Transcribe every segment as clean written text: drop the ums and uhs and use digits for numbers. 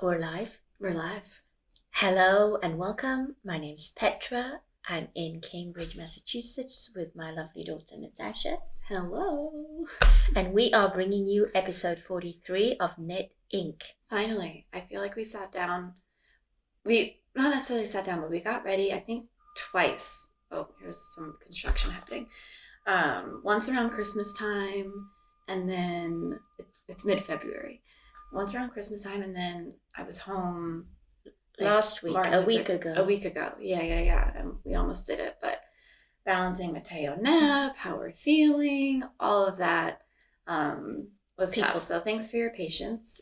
We're live. We're live. Hello and welcome. My name's Petra. I'm in Cambridge, Massachusetts with my lovely daughter Natasha. Hello. And we are bringing you episode 43 of Knit Inc. Finally, I feel like we sat down. We not necessarily sat down, but we got ready, I think, twice. Oh, here's some construction happening. Once around Christmas time, and then it's mid-February. Once around Christmas time, and then I was home last week, a week ago. A week ago. Yeah. And we almost did it, but balancing Mateo nap, how we're feeling, all of that was tough. So thanks for your patience.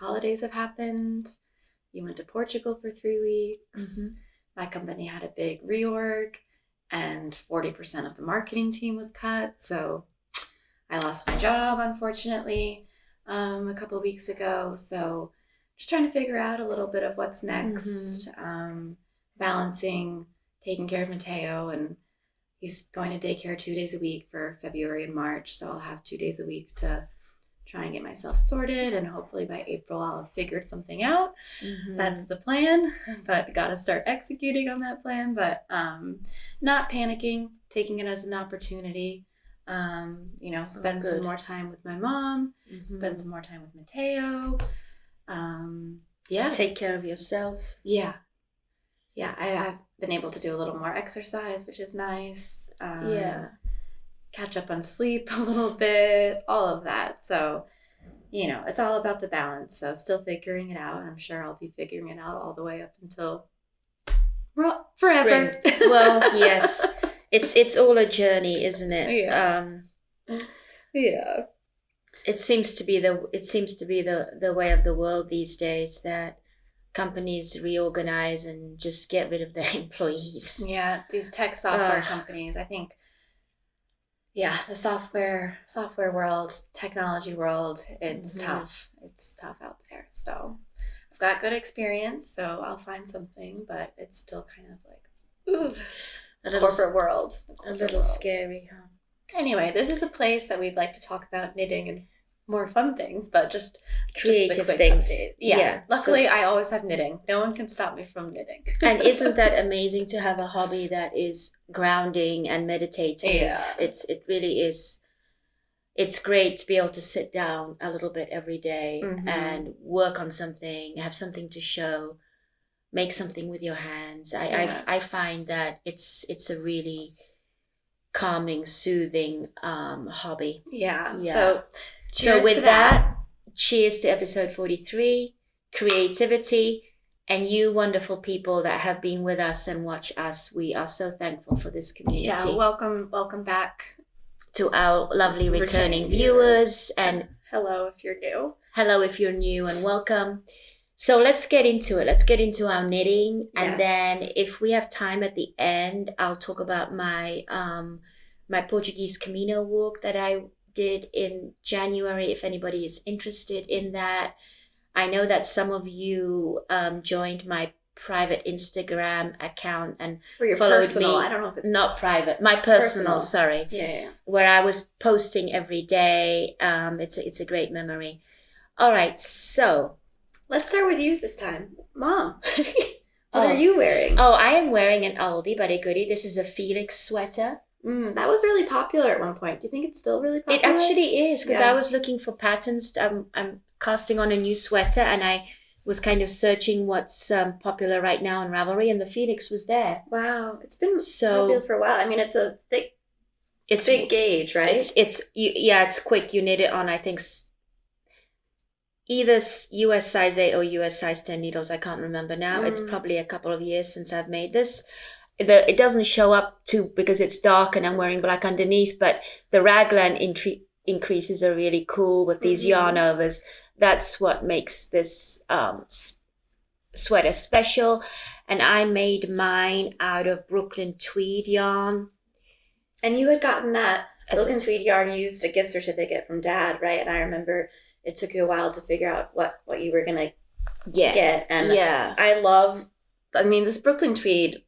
Holidays have happened. You went to Portugal for 3 weeks. My company had a big reorg, and 40% of the marketing team was cut. So I lost my job, unfortunately, a couple of weeks ago. So just trying to figure out a little bit of what's next, balancing taking care of Mateo, and he's going to daycare 2 days a week for February and March. So I'll have 2 days a week to try and get myself sorted, and hopefully by April I'll have figured something out. That's the plan, but got to start executing on that plan. But not panicking, taking it as an opportunity. Spend some more time with my mom, spend some more time with Mateo. Take care of yourself. I've been able to do a little more exercise, which is nice. Catch up on sleep a little bit, all of that. So, it's all about the balance. So still figuring it out. I'm sure I'll be figuring it out all the way up until forever. Well, yes. It's all a journey, isn't it? Yeah. It seems to be the way of the world these days, that companies reorganize and just get rid of their employees. Yeah, these tech software companies, I think. Yeah, the software world, technology world, it's tough. It's tough out there. So I've got good experience, so I'll find something, but it's still kind of like corporate world. A little scary, huh? Anyway, this is a place that we'd like to talk about knitting and more fun things, but just creative things. Yeah. Luckily, I always have knitting. No one can stop me from knitting. And isn't that amazing to have a hobby that is grounding and meditative? Yeah. It really is. It's great to be able to sit down a little bit every day and work on something, have something to show, make something with your hands. I find that it's a really calming, soothing hobby. Yeah. So with that, cheers to episode 43, creativity, and you wonderful people that have been with us and watch us. We are so thankful for this community. Yeah, welcome back to our lovely returning viewers. And hello if you're new. Hello if you're new, and welcome. So let's get into it. Let's get into our knitting. And then if we have time at the end, I'll talk about my my Portuguese Camino walk that I did in January, if anybody is interested in that. I know that some of you joined my private Instagram account and followed personal. me. I don't know if it's not private. My personal. Sorry. Yeah. Where I was posting every day. It's a great memory. All right, so let's start with you this time, Mom. What are you wearing? Oh, I am wearing an oldie but a goodie. This is a Felix sweater. That was really popular at one point. Do you think it's still really popular? It actually is, because I was looking for patterns. I'm casting on a new sweater, and I was kind of searching what's popular right now in Ravelry, and the Felix was there. Wow, it's been popular for a while. I mean, it's a thick, it's big gauge, right? It's quick. You knit it on, I think, either US size 8 or US size 10 needles. I can't remember now. It's probably a couple of years since I've made this. It doesn't show up too because it's dark and I'm wearing black underneath, but the raglan increases are really cool with these yarn overs. That's what makes this sweater special. And I made mine out of Brooklyn tweed yarn. And you had gotten that Brooklyn tweed yarn, used a gift certificate from Dad, right? And I remember it took you a while to figure out what you were going to get. And I love, this Brooklyn tweed,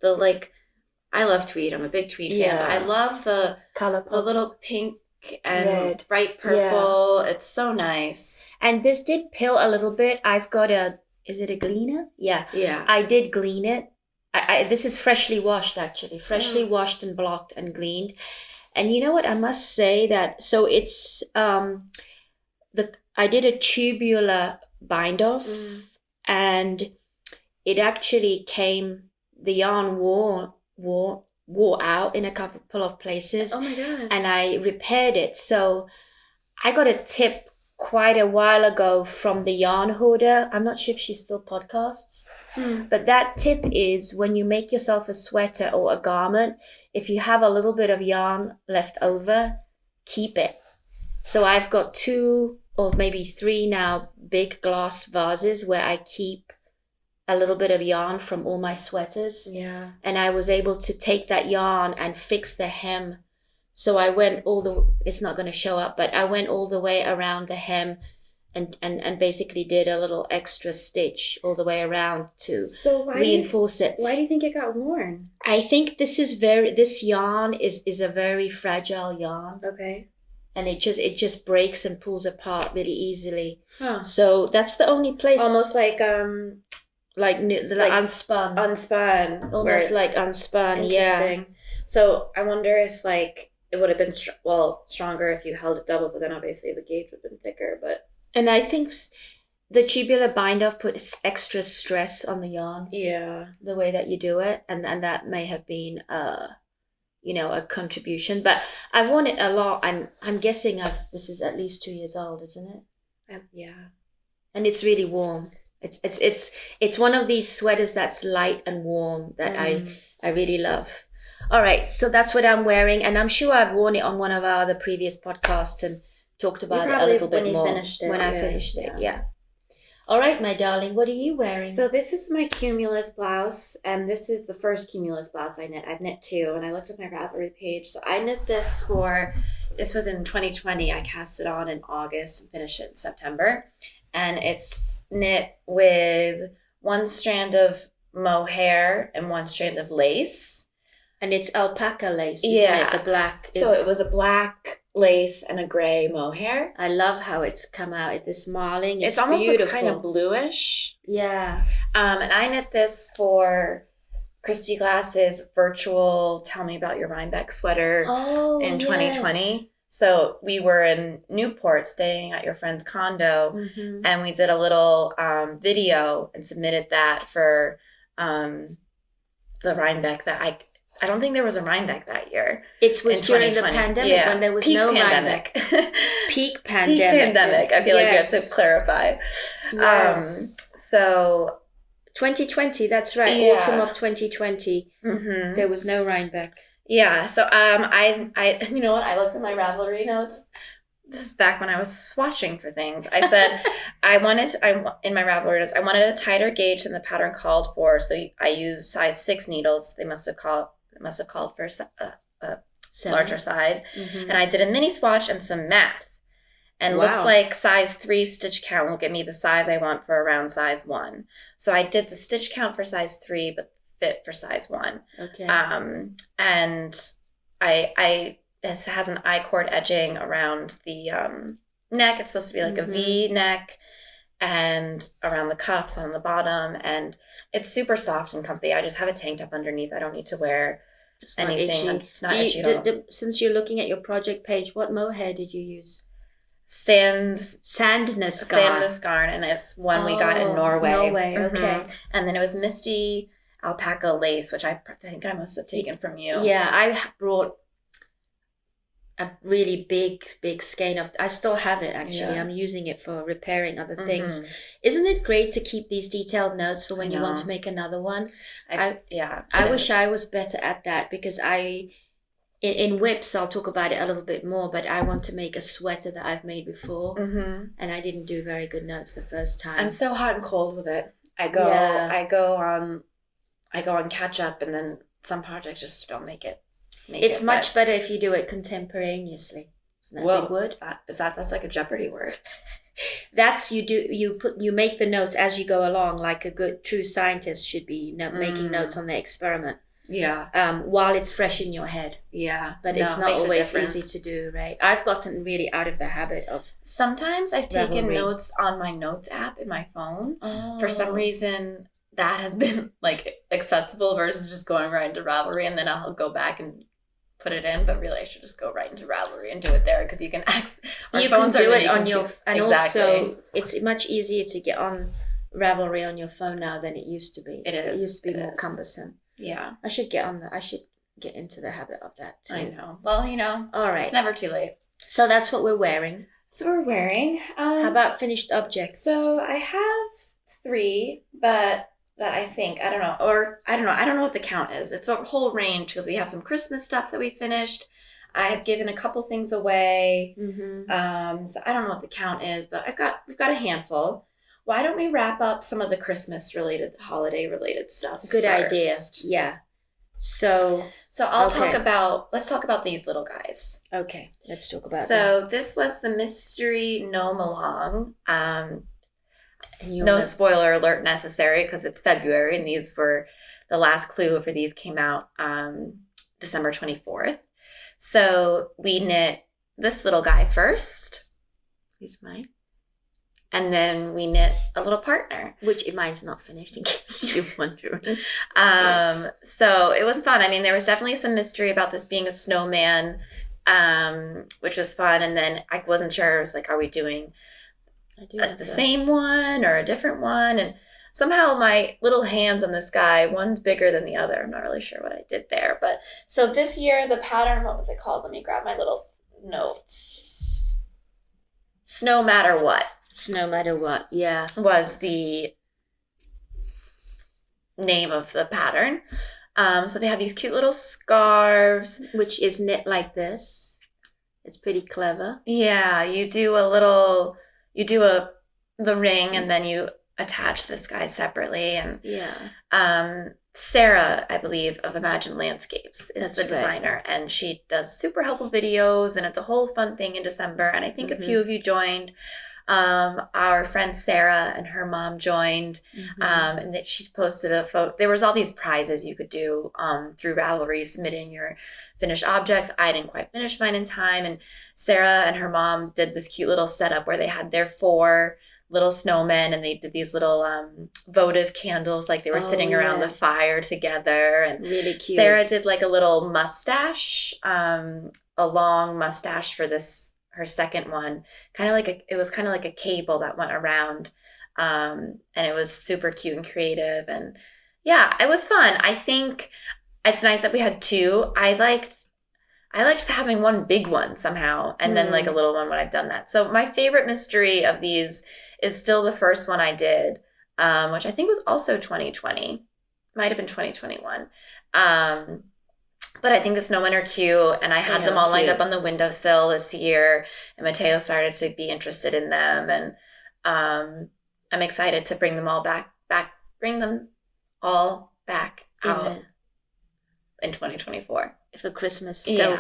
I love tweed. I'm a big tweed fan. But I love the color, the little pink and bright purple. It's so nice. And this did pill a little bit. I've got a is it a gleaner? Yeah. Yeah. I did glean it. This is freshly washed, actually. Freshly washed and blocked and gleaned. And you know what? I must say that, so it's, I did a tubular bind off, and it actually the yarn wore out in a couple of places. Oh my God. And I repaired it. So I got a tip quite a while ago from the yarn hoarder. I'm not sure if she still podcasts, but that tip is when you make yourself a sweater or a garment, if you have a little bit of yarn left over, keep it. So I've got 2 or maybe 3 now big glass vases where I keep a little bit of yarn from all my sweaters. Yeah. And I was able to take that yarn and fix the hem. So I went it's not going to show up, but I went all the way around the hem and basically did a little extra stitch all the way around to reinforce it. Why do you think it got worn? I think this yarn is a very fragile yarn. Okay. And it just breaks and pulls apart really easily. Huh. So that's the only place. Almost like unspun. Unspun. Almost like unspun. Interesting. Yeah. So I wonder if it would have been stronger if you held it double, but then obviously the gauge would have been thicker. And I think the tubular bind off puts extra stress on the yarn. Yeah. The way that you do it, and that may have been a contribution. But I've worn it a lot, and I'm guessing this is at least 2 years old, isn't it? Yeah. And it's really warm. It's one of these sweaters that's light and warm that I really love. All right, so that's what I'm wearing, and I'm sure I've worn it on one of our other previous podcasts and talked about it a little bit more. When I finished it, yeah. All right, my darling, what are you wearing? So this is my Cumulus blouse, and this is the first Cumulus blouse I knit. I've knit 2, and I looked at my Ravelry page. So I knit this was in 2020. I cast it on in August and finished it in September. And it's knit with 1 strand of mohair and 1 strand of lace. And it's alpaca lace, isn't it? The black. So it was a black lace and a gray mohair. I love how it's come out. It's marling. It's almost beautiful. Looks kind of bluish. Yeah. And I knit this for Christy Glass's virtual Tell Me About Your Rhinebeck sweater in 2020. Yes. So we were in Newport staying at your friend's condo, and we did a little video and submitted that for the Rhinebeck that I don't think there was a Rhinebeck that year. It was during the pandemic when there was no pandemic. Rhinebeck. Peak pandemic. Peak pandemic. I feel like we have to clarify. Yes. So 2020, that's right. Yeah. Autumn of 2020. There was no Rhinebeck. Yeah. So I you know what? I looked at my Ravelry notes. This is back when I was swatching for things. I said in my Ravelry notes, I wanted a tighter gauge than the pattern called for. So I used size 6 needles. They must have called for a larger size. And I did a mini swatch and some math. And looks like size 3 stitch count will get me the size I want for around size 1. So I did the stitch count for size 3, but fit for size 1. Okay. And this has an I-cord edging around the neck. It's supposed to be like a V neck, and around the cuffs on the bottom. And it's super soft and comfy. I just have a tank top underneath. I don't need to wear anything. It's not itchy at all. Since you're looking at your project page, what mohair did you use? Sandness garn, and it's one we got in Norway. Okay. And then it was Misty alpaca lace, which I think I must have taken from you. Yeah, I brought a really big skein of. I still have it actually. I'm using it for repairing other things. Isn't it great to keep these detailed notes for when you want to make another one? I wish I was better at that, because in whips, I'll talk about it a little bit more, but I want to make a sweater that I've made before, and I didn't do very good notes the first time. I'm so hot and cold with it. I go on catch up, and then some projects just don't make it. It's much better if you do it contemporaneously. Isn't that a big word? That's like a Jeopardy word. That's you make the notes as you go along, like a good true scientist should be making notes on their experiment. while it's fresh in your head. Yeah. But it's not always easy to do, right? I've gotten really out of the habit of... Sometimes I've taken notes on my notes app in my phone. Oh. For some reason, that has been like accessible versus just going right into Ravelry, and then I'll go back and put it in. But really, I should just go right into Ravelry and do it there, because you can access... You can do it on your... And also, it's much easier to get on Ravelry on your phone now than it used to be. It is. It used to be more cumbersome. Yeah. I should get into the habit of that too. I know. Well, all right. It's never too late. So that's what we're wearing. How about finished objects? So I have 3, but that I don't know what the count is. It's a whole range, because we have some Christmas stuff that we finished. I have given a couple things away. Mm-hmm. So I don't know what the count is, but we've got a handful. Why don't we wrap up some of the Christmas related, holiday related stuff? Good idea. Yeah. So let's talk about these little guys. Okay. Let's talk about So this was the mystery gnome along. No spoiler alert necessary, because it's February, and these were the last clue for these came out December 24th. So we knit this little guy first. He's mine. And then we knit a little partner. Which mine's not finished, in case you're wondering. So it was fun. I mean, there was definitely some mystery about this being a snowman, which was fun. And then I wasn't sure. I was like, are we doing the same one or a different one? And somehow my little hands on this guy, one's bigger than the other. I'm not really sure what I did there. But so this year, the pattern, what was it called? Let me grab my little notes. Snow Matter What. No matter what, yeah. Was the name of the pattern. So they have these cute little scarves. Which is knit like this. It's pretty clever. Yeah, you do the ring, and then you attach this guy separately. And Sarah, I believe, of Imagine Landscapes is the designer. Right. And she does super helpful videos, and it's a whole fun thing in December. And I think a few of you joined. Our friend Sarah and her mom joined, and that she posted a photo. There was all these prizes you could do through Ravelry, submitting your finished objects. I didn't quite finish mine in time, and Sarah and her mom did this cute little setup where they had their 4 little snowmen, and they did these little votive candles, like they were sitting around the fire together. And really cute. Sarah did like a little mustache, a long mustache for her second one, it was kind of like a cable that went around, and it was super cute and creative, and yeah, it was fun. I think it's nice that we had 2. I liked having one big one somehow, and then like a little one when I've done that. So my favorite mystery of these is still the first one I did, which I think was also 2020, might have been 2021. But I think the snowmen are cute, and I had them all lined up on the windowsill this year, and Mateo started to be interested in them, and I'm excited to bring them all back out in 2024 for Christmas. So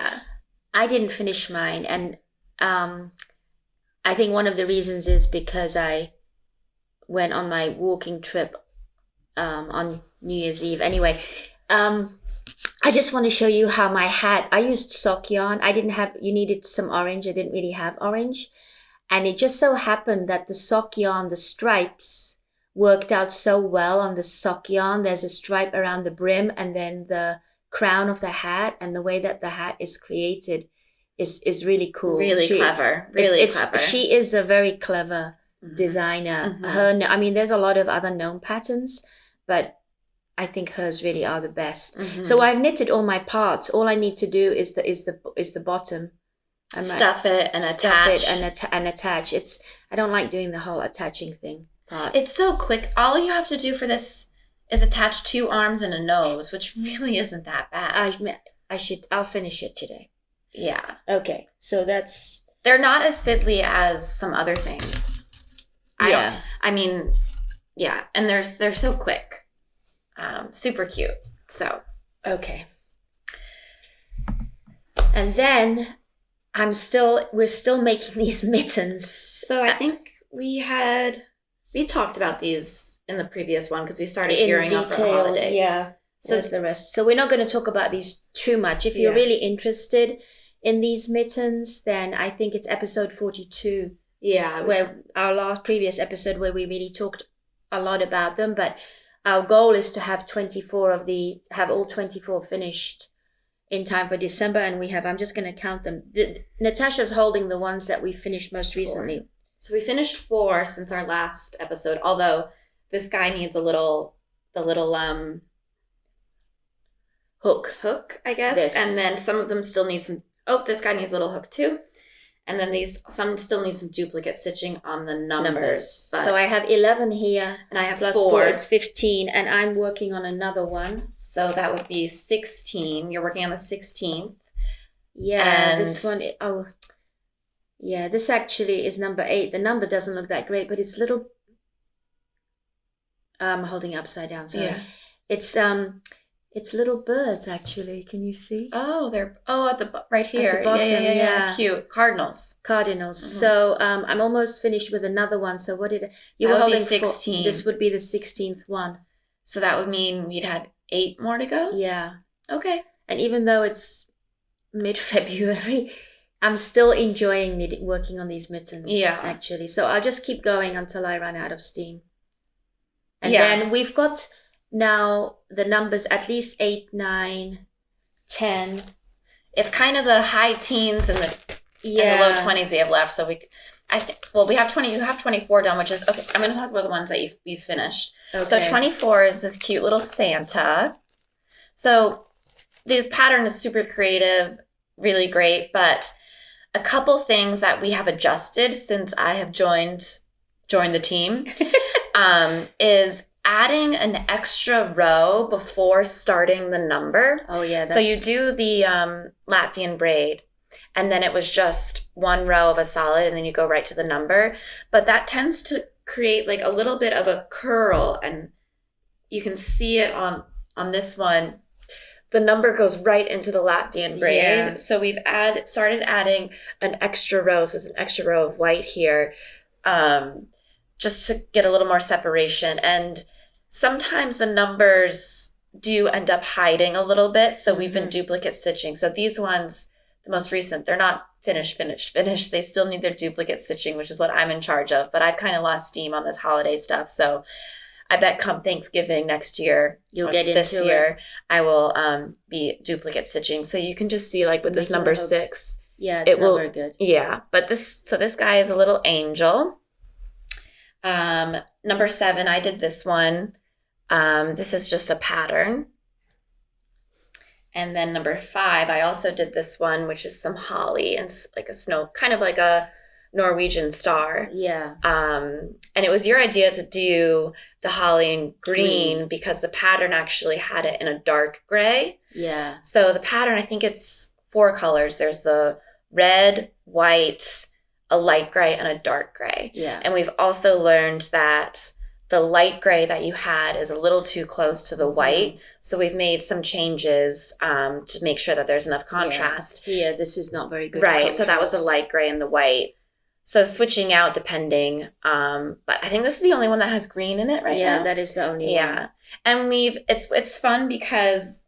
I didn't finish mine, and I think one of the reasons is because I went on my walking trip on New Year's Eve. Anyway, I just want to show you how my hat, I used sock yarn. You needed some orange. I didn't really have orange. And it just so happened that the sock yarn, the stripes worked out so well on the sock yarn. There's a stripe around the brim, and then the crown of the hat, and the way that the hat is created is really cool. Really clever. Clever. She is a very clever designer. There's a lot of other gnome patterns, but I think hers really are the best. So I've knitted all my parts. All I need to do is the bottom. Stuff it and attach. I don't like doing the whole attaching thing part. It's so quick. All you have to do for this is attach 2 arms and a nose, which really isn't that bad. I'll finish it today. Yeah. Okay. So they're not as fiddly as some other things. Yeah. And they're so quick. Super cute. So, okay. And then we're still making these mittens. So I think we talked about these in the previous one, because we started gearing up for a holiday. Yeah. Where's the rest? So we're not going to talk about these too much. If you're really interested in these mittens, then I think it's episode 42. Yeah. Where our previous episode where we really talked a lot about them. But our goal is to have all 24 finished in time for December. And I'm just going to count them. Natasha's holding the ones that we finished most recently. So we finished 4 since our last episode, although this guy needs the little hook, I guess. And then some of them still need this guy needs a little hook too. And then some still need some duplicate stitching on the numbers. So I have 11 here. And I have plus 4 is 15. And I'm working on another one. So that would be 16. You're working on the 16th. Yeah, and this one. Yeah, this actually is number 8. The number doesn't look that great, but it's little. I'm holding it upside down. Sorry. Yeah. It's little birds, actually. Can you see? Oh, they're at the right here. At the bottom, yeah. Cute. Cardinals. Mm-hmm. So I'm almost finished with another one. So what did you were holding? 16. This would be the 16th one. So that would mean we'd have 8 more to go. Yeah. Okay. And even though it's mid-February, I'm still enjoying working on these mittens. Yeah. Actually, so I'll just keep going until I run out of steam. And then we've got. Now, the numbers at least 8, 9, 10. It's kind of the high teens and the low 20s we have left. So we have 20. You have 24 done, which is okay. I'm going to talk about the ones that you've finished. Okay. So 24 is this cute little Santa. So this pattern is super creative, really great. But a couple things that we have adjusted since I have joined the team is adding an extra row before starting the number. Oh, yeah. So you do the Latvian braid, and then it was just one row of a solid, and then you go right to the number. But that tends to create like a little bit of a curl, and you can see it on this one. The number goes right into the Latvian braid. Yeah. So we've started adding an extra row. So it's an extra row of white here, just to get a little more separation. And sometimes the numbers do end up hiding a little bit. So we've been duplicate stitching. So these ones, the most recent, they're not finished. They still need their duplicate stitching, which is what I'm in charge of. But I've kind of lost steam on this holiday stuff. So I bet come Thanksgiving next year, I will be duplicate stitching. So you can just see like with this number 6. Yeah, it's not very good. Yeah, but this guy is a little angel. Number 7, I did this one. This is just a pattern. And then number 5, I also did this one, which is some holly and like a snow, kind of like a Norwegian star. Yeah. And it was your idea to do the holly in green because the pattern actually had it in a dark gray. Yeah. So the pattern, I think it's 4 colors. There's the red, white, a light gray, and a dark gray. Yeah. And we've also learned that the light gray that you had is a little too close to the white. So we've made some changes to make sure that there's enough contrast. Yeah, this is not very good. Right. So that was the light gray and the white. So switching out depending. But I think this is the only one that has green in it right now. Yeah, that is the only one. Yeah. And it's fun because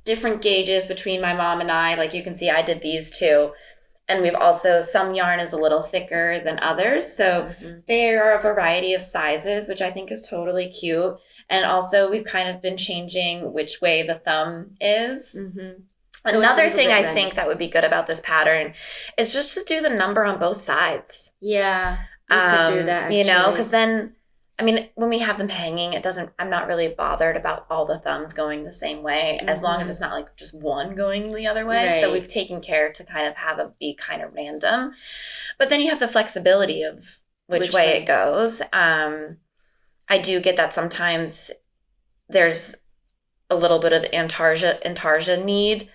different gauges between my mom and I, like you can see I did these too. And we've also, some yarn is a little thicker than others. So there are a variety of sizes, which I think is totally cute. And also we've kind of been changing which way the thumb is. Mm-hmm. So another thing I think that would be good about this pattern is just to do the number on both sides. Yeah, you could do that, actually. You know, because then, I mean, when we have them hanging, I'm not really bothered about all the thumbs going the same way, as long as it's not like just one going the other way. Right. So we've taken care to kind of have it be kind of random. But then you have the flexibility of which way it goes. I do get that sometimes there's a little bit of intarsia need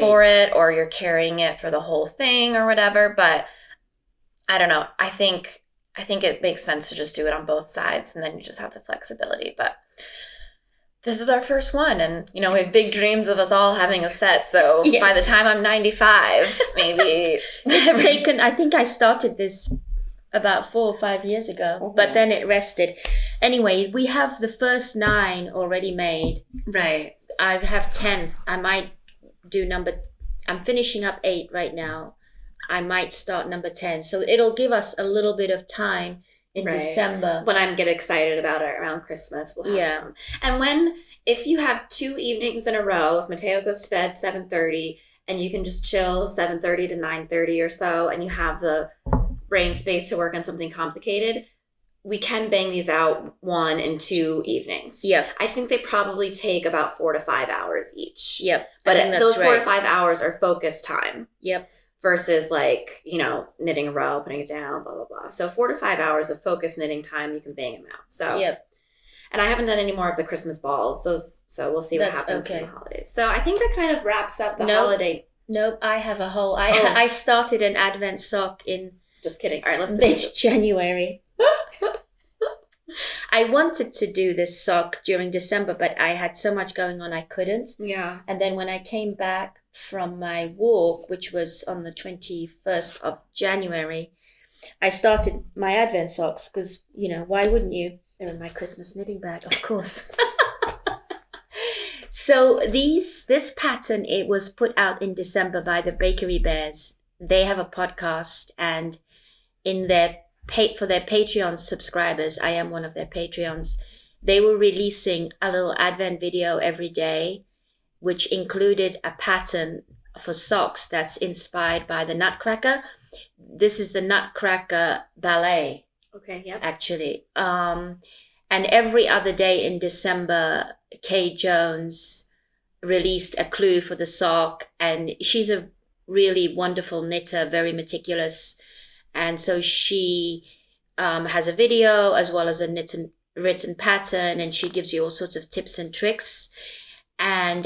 for it, or you're carrying it for the whole thing or whatever. But I don't know. I think it makes sense to just do it on both sides, and then you just have the flexibility. But this is our first one, and we have big dreams of us all having a set. So by the time I'm 95, maybe it's taken. I think I started this about 4 or 5 years ago, but then it rested. Anyway, we have the first 9 already made. Right. I have 10. I might do I'm finishing up 8 right now. I might start number 10. So it'll give us a little bit of time in December. When I get excited about it around Christmas, we'll have some. And if you have 2 evenings in a row, if Mateo goes to bed 7:30 and you can just chill 7:30 to 9:30 or so, and you have the brain space to work on something complicated, we can bang these out 1 and 2 evenings. Yep. I think they probably take about 4 to 5 hours each. Yep. But those 4 to 5 hours are focus time. Yep. Versus knitting a row, putting it down, blah, blah, blah. So 4 to 5 hours of focused knitting time, you can bang them out. So, yep. And I haven't done any more of the Christmas balls. So we'll see what happens in the holidays. So I think that kind of wraps up the holiday. Nope, I have a whole, I started an Advent sock in... Just kidding. All right, let's mid-January. I wanted to do this sock during December, but I had so much going on I couldn't. Yeah. And then when I came back from my walk, which was on the 21st of January, I started my Advent socks because, why wouldn't you? They're in my Christmas knitting bag, of course. So this pattern, it was put out in December by the Bakery Bears. They have a podcast, and for their Patreon subscribers, I am one of their Patreons, they were releasing a little Advent video every day, which included a pattern for socks that's inspired by the Nutcracker. This is the Nutcracker Ballet. Okay, yep. Actually. And every other day in December, Kay Jones released a clue for the sock, and she's a really wonderful knitter, very meticulous. And so she has a video as well as a written pattern, and she gives you all sorts of tips and tricks. And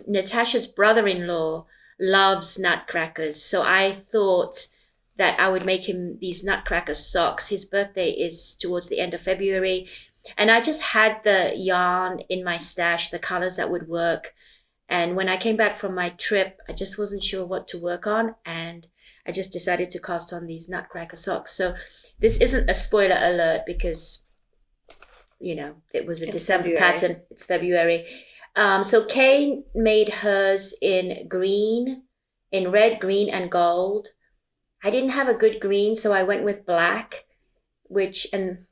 Natasha's brother-in-law loves nutcrackers. So I thought that I would make him these nutcracker socks. His birthday is towards the end of February. And I just had the yarn in my stash, the colors that would work. And when I came back from my trip, I just wasn't sure what to work on. And I just decided to cast on these nutcracker socks. So this isn't a spoiler alert because, it was a December pattern. It's February. So Kay made hers in red, green, and gold. I didn't have a good green, so I went with black, and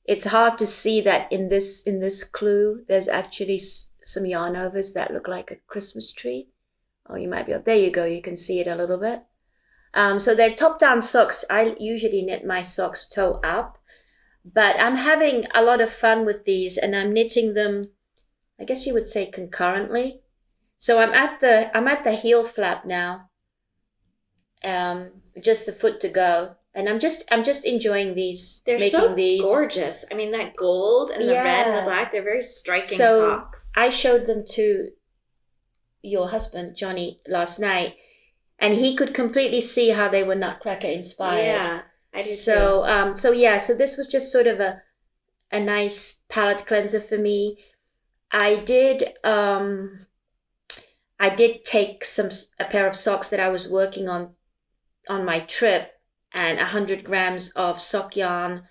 it's hard to see that in this clue, there's actually some yarn overs that look like a Christmas tree. Oh, you might be there you go. You can see it a little bit. So they're top-down socks. I usually knit my socks toe up, but I'm having a lot of fun with these, and I'm knitting them, I guess you would say, concurrently. So I'm at the heel flap now. Just the foot to go, and I'm just enjoying these. They're so gorgeous. I mean, that gold and the red and the black, they're very striking socks. I showed them to your husband Johnny last night, and he could completely see how they were Nutcracker inspired. Yeah, I did too. So this was just sort of a nice palette cleanser for me. I did take a pair of socks that I was working on my trip, and 100 grams of sock yarn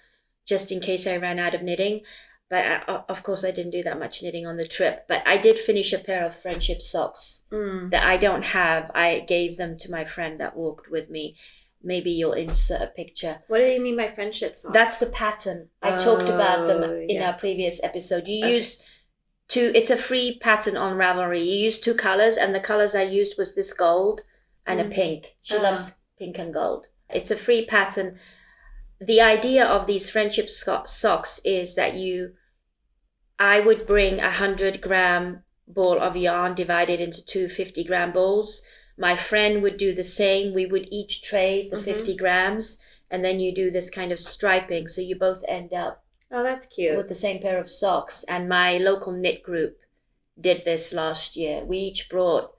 just in case I ran out of knitting. But of course I didn't do that much knitting on the trip. But I did finish a pair of friendship socks that I don't have. I gave them to my friend that walked with me. Maybe you'll insert a picture. What do you mean by friendship socks? That's the pattern. I talked about them in our previous episode. You use it's a free pattern on Ravelry. You use 2 colors, and the colors I used was this gold and a pink. She loves pink and gold. It's a free pattern. The idea of these friendship socks is that I would bring 100-gram ball of yarn divided into 2 50-gram balls. My friend would do the same. We would each trade the 50 grams, and then you do this kind of striping. So you both end up that's cute. With the same pair of socks. And my local knit group did this last year. We each brought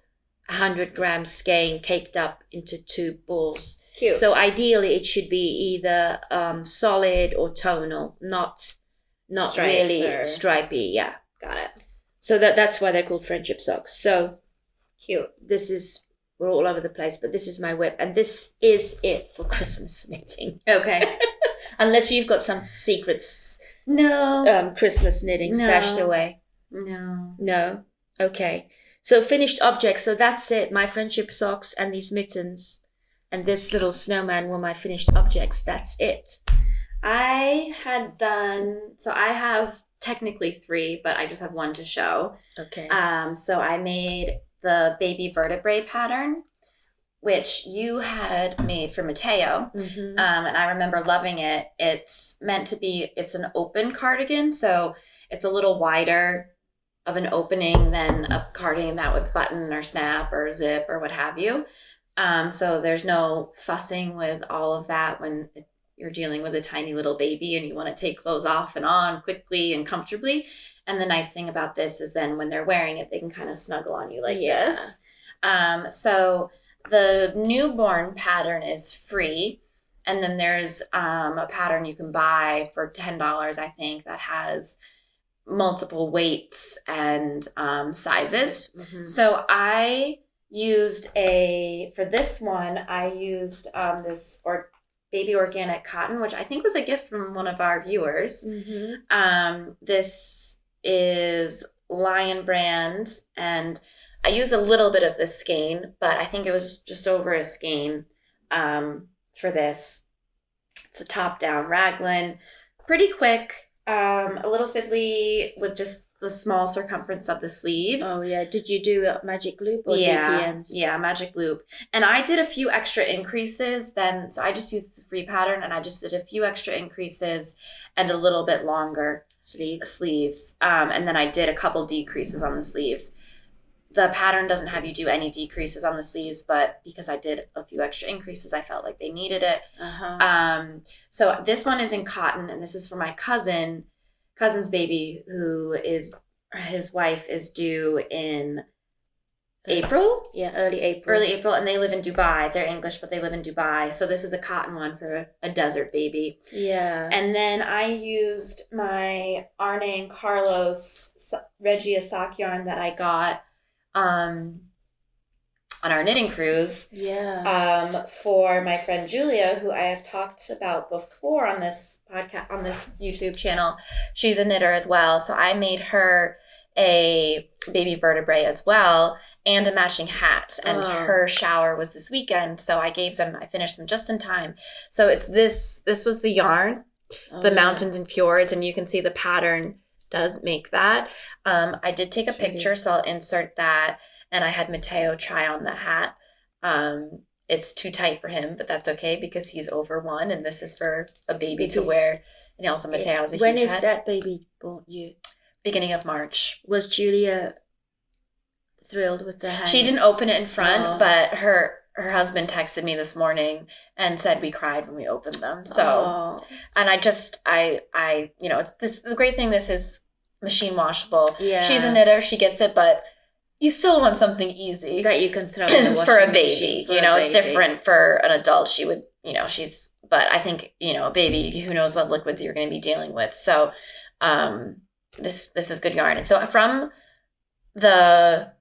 100 grams skein caked up into 2 balls. Cute. So ideally it should be either solid or tonal, not really stripy. Yeah. Got it. So that's why they're called friendship socks. So cute. We're all over the place, but this is my whip, and this is it for Christmas knitting. Okay. Unless you've got some secrets. No. Christmas knitting stashed away. No. No. Okay. So finished objects. So that's it. My friendship socks and these mittens and this little snowman were my finished objects. That's it. I have technically 3, but I just have 1 to show. Okay. So I made the baby vertebrae pattern, which you had made for Mateo. Mm-hmm. And I remember loving it. It's an open cardigan, so it's a little wider of an opening than a cardigan that would button or snap or zip or what have you. So there's no fussing with all of that when you're dealing with a tiny little baby and you want to take clothes off and on quickly and comfortably. And the nice thing about this is then when they're wearing it, they can kind of snuggle on you like this. So the newborn pattern is free. And then there's a pattern you can buy for $10, I think, that has multiple weights and sizes. Mm-hmm. So I used for this one, I used this baby organic cotton, which I think was a gift from one of our viewers. Mm-hmm. This is Lion brand, and I use a little bit of the skein, but I think it was just over a skein for this. It's a top-down raglan, pretty quick, a little fiddly with just the small circumference of the sleeves. Oh yeah, did you do a magic loop or DPNs? Yeah, magic loop. And I did a few extra increases then, so I just used the free pattern and I just did a few extra increases and a little bit longer sleeves. And then I did a couple decreases on the sleeves. The pattern doesn't have you do any decreases on the sleeves, but because I did a few extra increases, I felt like they needed it. Uh-huh. So this one is in cotton, and this is for my cousin's baby, his wife is due in April. Yeah, early April. And they live in Dubai. They're English, but they live in Dubai. So this is a cotton one for a desert baby. Yeah. And then I used my Arne and Carlos Regia sock yarn that I got on our knitting cruise. Yeah. For my friend Julia, who I have talked about before on this podcast, on this YouTube channel. She's a knitter as well. So I made her a baby vertebrae as well and a matching hat. And her shower was this weekend. So I finished them just in time. So it's this was the yarn, the mountains and fjords, and you can see the pattern does make that. I did take a picture, so I'll insert that. And I had Mateo try on the hat. It's too tight for him, but that's okay because he's over 1, and this is for a baby to wear. And also Mateo has a huge head. When is that baby born? Beginning of March. Was Julia thrilled with the hat? She didn't open it in front, but her husband texted me this morning and said we cried when we opened them. So, and I it's the great thing. This is machine washable. Yeah. She's a knitter. She gets it, but you still want something easy that you can throw in the washing for a baby. It's different for an adult. She would, but I think, a baby, who knows what liquids you're going to be dealing with. So, this is good yarn. And so from the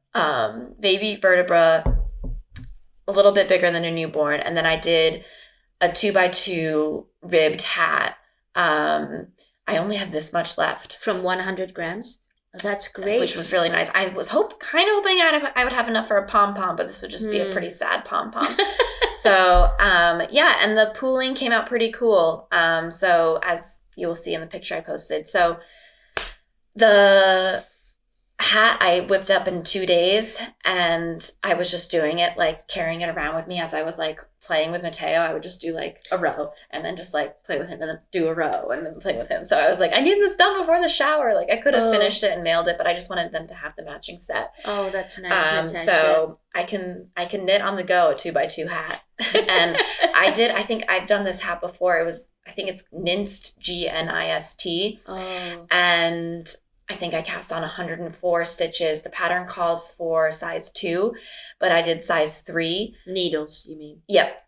baby vertebra, a little bit bigger than a newborn, and then I did a 2x2 ribbed hat. I only have this much left from 100 grams. Oh, that's great. Which was really nice. I was kind of hoping I would have enough for a pom-pom, but this would just be a pretty sad pom-pom. So, and the pooling came out pretty cool. So as you will see in the picture I posted. So the hat I whipped up in 2 days, and I was just doing it, like carrying it around with me as I was like playing with Mateo. I would just do like a row and then just like play with him and then do a row and then play with him. So I was like, I need this done before the shower. Like I could have finished it and mailed it, but I just wanted them to have the matching set. Oh, that's nice. So I can knit on the go a 2x2 hat. And I think I've done this hat before. I think it's Gnist, Gnist. Oh. And I think I cast on 104 stitches. The pattern calls for size 2, but I did size 3. Needles, you mean? Yep.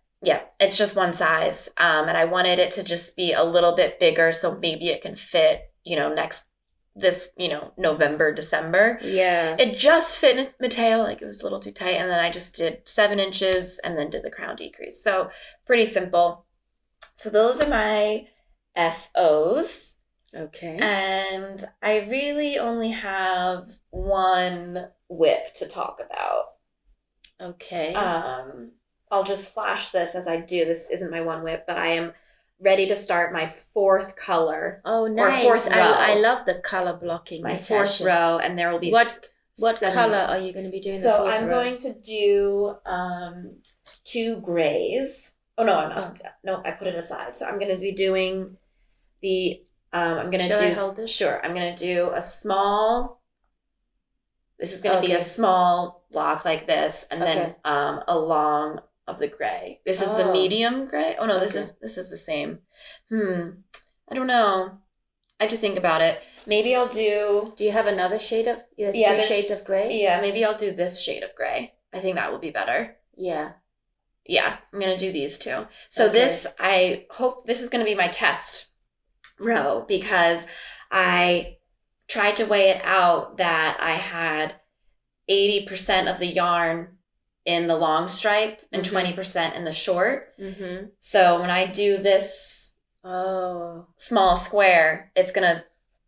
It's just one size. And I wanted it to just be a little bit bigger, so maybe it can fit, November, December. Yeah. It just fit Mateo, like it was a little too tight. And then I just did 7 inches and then did the crown decrease. So pretty simple. So those are my FOs. Okay. And I really only have one whip to talk about. Okay. I'll just flash this as I do. This isn't my one whip, but I am ready to start my fourth color. Oh, nice. Or fourth row. I love the color blocking. My Natasha. fourth row, and there will be what color are you going to be doing? So the fourth I'm row? going to do 2 grays. Oh no, I'm not. Oh. No, I put it aside. So I'm going to be doing the. I'm going to do. Shall I hold this? Sure. I'm going to do a small. This is going to be a small block like this, and then a long of the gray. This is the medium gray. Oh no, this is the same. I don't know. I have to think about it. Maybe I'll do. Do you have another shade of? Yes, two shades of gray. Yeah, maybe I'll do this shade of gray. I think that will be better. Yeah. Yeah, I'm gonna do these two. So this, I hope this is gonna be my test row, because I tried to weigh it out that I had 80% of the yarn in the long stripe and 20% in the short. Mm-hmm. So when I do this small square, it's gonna,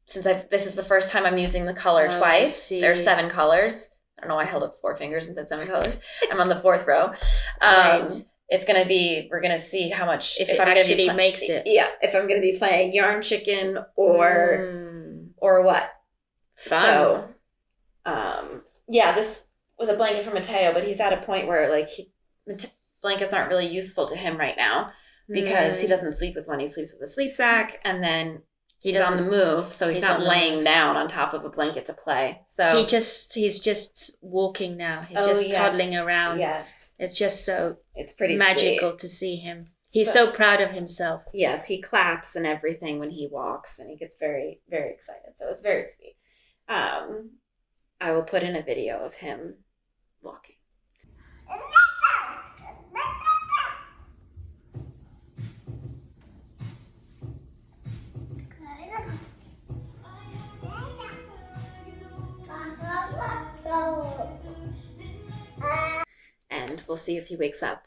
this is the first time I'm using the color twice. There are 7 colors. I don't know why I held up 4 fingers and said 7 colors. I'm on the 4th row. Right. It's going to be, we're going to see how much, if it actually makes it. Yeah, if I'm going to be playing yarn chicken or what. Fun. So, yeah, this was a blanket from Mateo, but he's at a point where like blankets aren't really useful to him right now, because he doesn't sleep with one. He sleeps with a sleep sack, and then he's on the move, so he's not laying down on top of a blanket to play. So he's just walking now. He's just toddling around. Yes. It's just so pretty magical sweet to see him. He's so proud of himself. Yes, he claps and everything when he walks, and he gets very, very excited. So it's very sweet. I will put in a video of him walking. And we'll see if he wakes up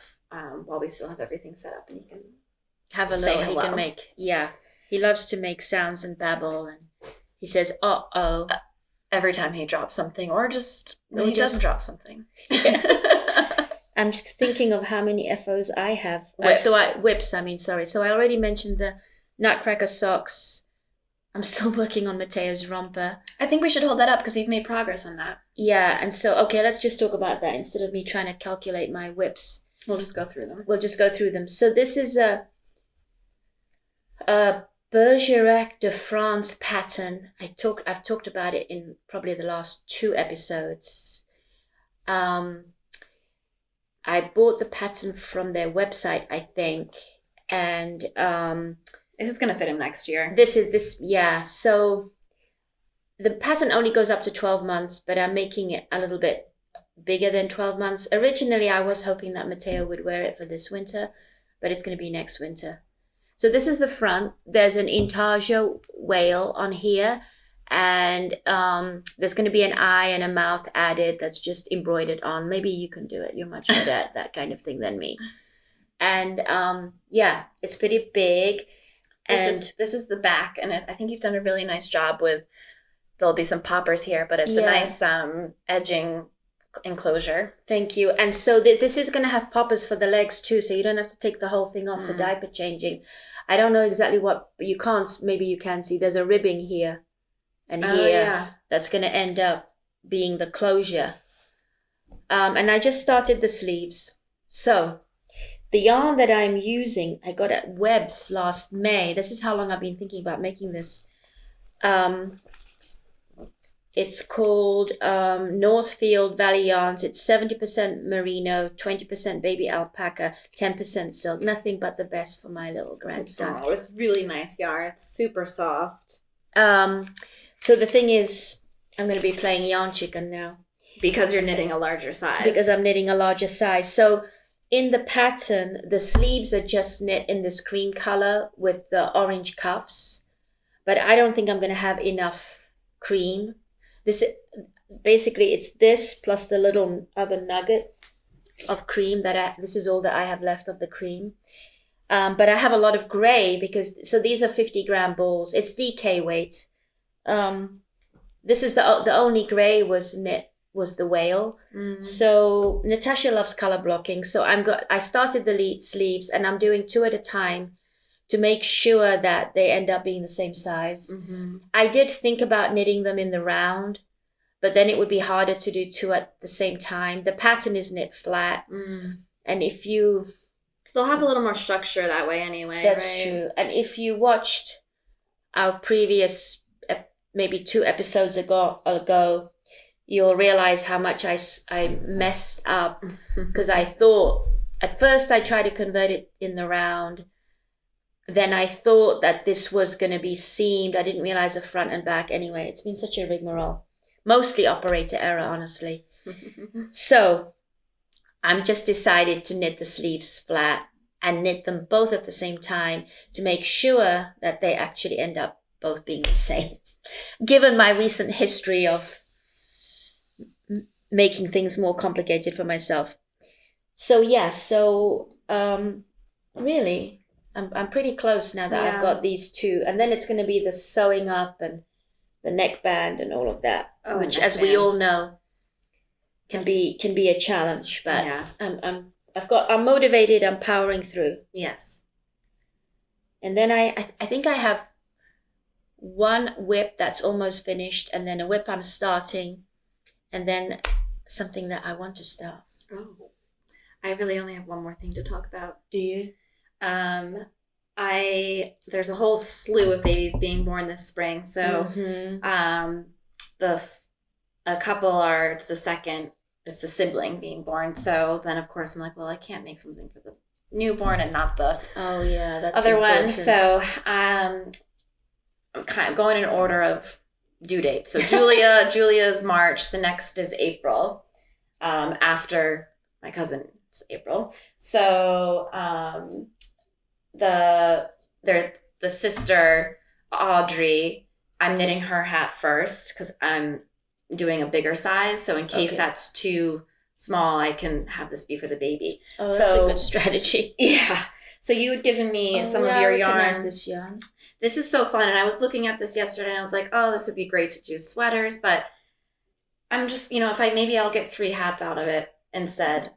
while we still have everything set up, and he can have a little. He can make. Yeah, he loves to make sounds and babble, and he says "uh-oh" every time he drops something, or just when he doesn't drop something. I'm just thinking of how many FOs I have. Whips. Sorry. So I already mentioned the Nutcracker socks. I'm still working on Mateo's romper. I think we should hold that up because you've made progress on that. Yeah, and so, let's just talk about that instead of me trying to calculate my whips. We'll just go through them. So this is a Bergerac de France pattern. I've talked about it in probably the last 2 episodes. I bought the pattern from their website, I think, and this is going to fit him next year. So the pattern only goes up to 12 months, but I'm making it a little bit bigger than 12 months. Originally, I was hoping that Mateo would wear it for this winter, but it's going to be next winter. So this is the front. There's an intarsia whale on here, and there's going to be an eye and a mouth added that's just embroidered on. Maybe you can do it. You're much better at that kind of thing than me. And it's pretty big. This is the back, and I think you've done a really nice job with. There'll be some poppers here, but it's a nice edging enclosure. Thank you. And so this is going to have poppers for the legs too, so you don't have to take the whole thing off for diaper changing. I don't know exactly what, but you can't. Maybe you can see. There's a ribbing here and here that's going to end up being the closure. And I just started the sleeves. So the yarn that I'm using, I got at Webb's last May. This is how long I've been thinking about making this. It's called Northfield Valley Yarns. It's 70% merino, 20% baby alpaca, 10% silk. Nothing but the best for my little grandson. Oh, it's really nice yarn. It's super soft. So the thing is, I'm going to be playing yarn chicken now. Because you're knitting a larger size. Because I'm knitting a larger size. So in the pattern, the sleeves are just knit in this cream color with the orange cuffs. But I don't think I'm going to have enough cream. This basically, it's this plus the little other nugget of cream this is all that I have left of the cream. But I have a lot of gray so these are 50-gram balls. It's DK weight. This is the only gray was the whale. So Natasha loves color blocking. So I started the sleeves and I'm doing 2 at a time to make sure that they end up being the same size. I did think about knitting them in the round, but then it would be harder to do 2 at the same time. The pattern is knit flat. And if you... They'll have a little more structure that way anyway, That's right? true. And if you watched our previous, maybe 2 episodes ago, you'll realize how much I messed up because I thought, at first I tried to convert it in the round. Then I thought that this was going to be seamed. I didn't realize the front and back. Anyway, it's been such a rigmarole. Mostly operator error, honestly. So I'm just decided to knit the sleeves flat and knit them both at the same time to make sure that they actually end up both being the same. Given my recent history of making things more complicated for myself. So really, I'm pretty close now that I've got these 2. And then it's going to be the sewing up and the neckband and all of that, which, as we all know, can be a challenge. But I'm motivated. I'm powering through. Yes. And then I think I have 1 whip that's almost finished, and then a whip I'm starting, and then something that I want to start. Oh, I really only have one more thing to talk about. Do you? There's a whole slew of babies being born this spring. So, a couple it's the sibling being born. So then of course I'm like, well, I can't make something for the newborn and not the that's other important. one. So, I'm kind of going in order of due dates. So Julia's March, the next is April, after my cousin's April. So, the sister Audrey, I'm knitting her hat first because I'm doing a bigger size. So in case that's too small, I can have this be for the baby. Oh, that's a good strategy. Yeah. So you had given me some of your yarn. I recognize this yarn. This is so fun. And I was looking at this yesterday and I was like, oh, this would be great to do sweaters. But I'm just, maybe I'll get 3 hats out of it instead.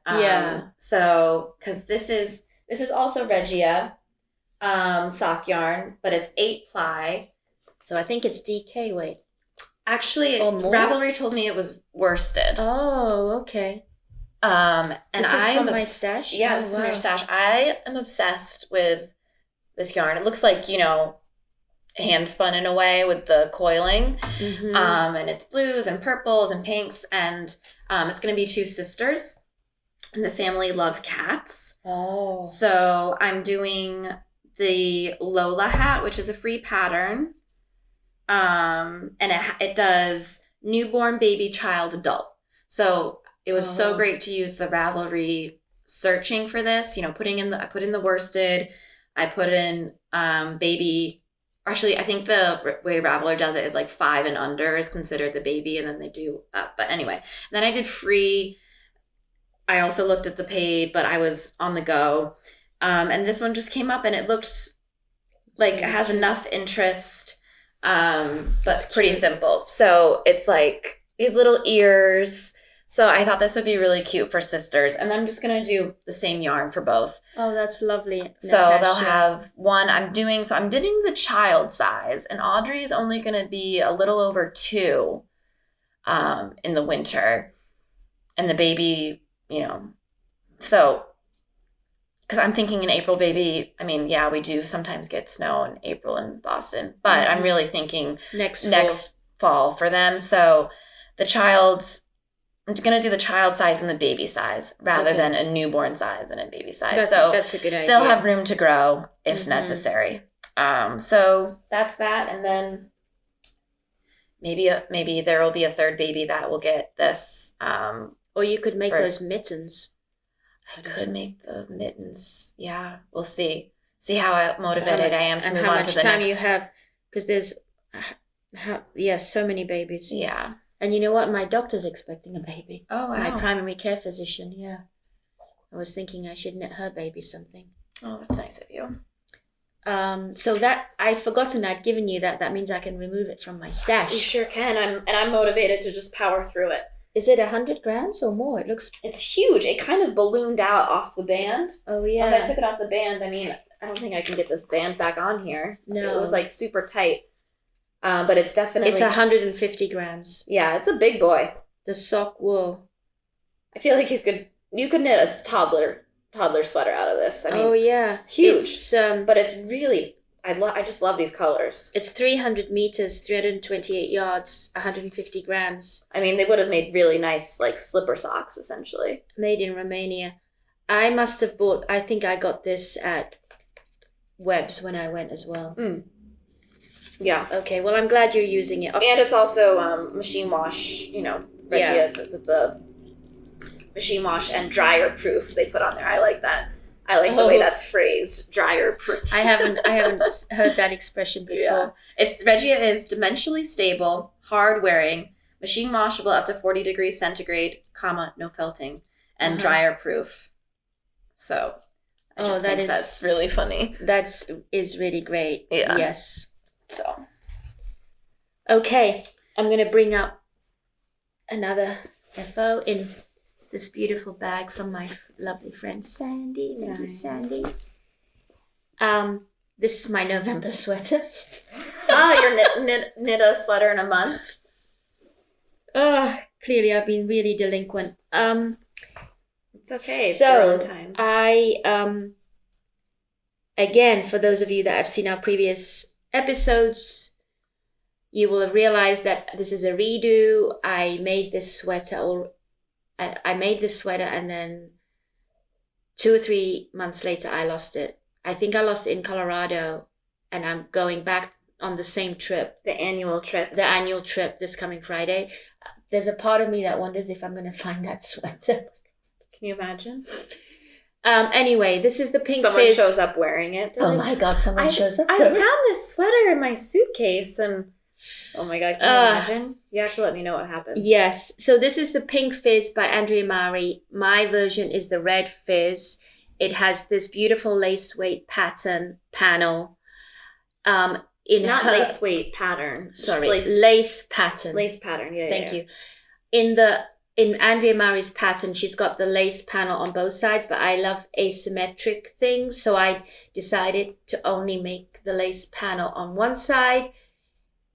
So, because this is also Regia sock yarn, but it's 8 ply. So I think it's DK weight. Actually, Ravelry told me it was worsted. Oh, okay. And this is from my stash? Yeah, this is from your stash. I am obsessed with this yarn. It looks like, hand spun in a way with the coiling. And it's blues and purples and pinks. And it's going to be 2 sisters. And the family loves cats. Oh. So I'm doing the Lola hat, which is a free pattern. And it does newborn, baby, child, adult. So it was so great to use the Ravelry searching for this. I put in the worsted. I put in baby. Actually, I think the way Ravelry does it is like 5 and under is considered the baby, and then they do up. But anyway, then I did free. I also looked at the paid, but I was on the go. And this one just came up and it looks like it has enough interest, but pretty simple. So it's like these little ears. So I thought this would be really cute for sisters. And I'm just going to do the same yarn for both. Oh, that's lovely, Natasha. So they'll have one. I'm doing the child size, and Audrey is only going to be a little over 2 in the winter. And the baby, so because I'm thinking an April baby, we do sometimes get snow in April in Boston, but I'm really thinking next fall for them. So I'm going to do the child size and the baby size rather than a newborn size and a baby size. That's a good idea. They'll have room to grow if necessary. So that's that. And then maybe there will be a 3rd baby that will get this. Or you could make those mittens. I could make the mittens. Yeah, we'll see. See how motivated I am to move on to the next. And how much time you have, because there's so many babies. Yeah. And you know what? My doctor's expecting a baby. Oh, wow. My primary care physician, yeah. I was thinking I should knit her baby something. Oh, that's nice of you. So that I've forgotten I'd given you that. That means I can remove it from my stash. You sure can. I'm motivated to just power through it. Is it 100 grams or more? It's huge. It kind of ballooned out off the band. Oh yeah. Once I took it off the band, I mean, I don't think I can get this band back on here. No. It was like super tight. But it's definitely... It's 150 grams. Yeah, it's a big boy. The sock wool. I feel like you could knit a toddler sweater out of this. I mean, oh yeah. It's huge. But it's really... I just love these colors. It's 300 meters, 328 yards, 150 grams. I mean, they would have made really nice, like, slipper socks, essentially. Made in Romania. I think I got this at Webb's when I went as well. Yeah. Okay, well, I'm glad you're using it. And it's also machine wash, Regia with the machine wash and dryer proof they put on there. I like that. I like the way that's phrased, dryer proof. I haven't heard that expression before. Yeah. Regia is dimensionally stable, hard wearing, machine washable up to 40 degrees centigrade, no felting, and dryer proof. So I just think that's really funny. That is really great. Yeah. Yes. So. Okay, I'm going to bring up another FO in this beautiful bag from my lovely friend Sandy. Thank you, Sandy. This is my November sweater. Your knit a sweater in a month. Clearly I've been really delinquent. It's okay. It's your own time. I again, for those of you that have seen our previous episodes, you will have realized that this is a redo. I made this sweater and then 2 or 3 months later I lost it. I think I lost it in Colorado, and I'm going back on the same trip. The annual trip this coming Friday. There's a part of me that wonders if I'm going to find that sweater. Can you imagine? Anyway, this is the pink Someone fizz. shows up wearing it. Oh my God, someone shows up. I found this sweater in my suitcase and oh my God, can you imagine? You have to let me know what happens. Yes. So this is the pink fizz by Andrea Mari. My version is the red fizz. It has this beautiful lace weight panel. Lace weight pattern. Sorry, lace pattern. Lace pattern, yeah. Thank you. In Andrea Mari's pattern, she's got the lace panel on both sides, but I love asymmetric things. So I decided to only make the lace panel on one side,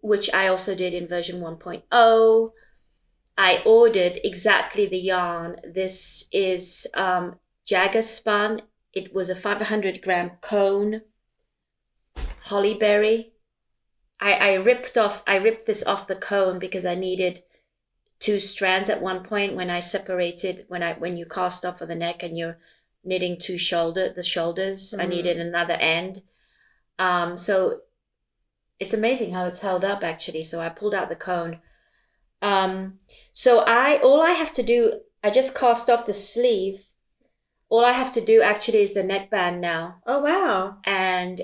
which I also did in version 1.0. I ordered exactly the yarn. This is Jagger spun. It was a 500-gram cone, hollyberry. I ripped this off the cone because I needed 2 strands at one point when I separated, when you cast off of the neck and you're knitting the shoulders. I needed another end. So it's amazing how it's held up actually. So I pulled out the cone. So all I have to do, I just cast off the sleeve. All I have to do actually is the neckband now. Oh wow. And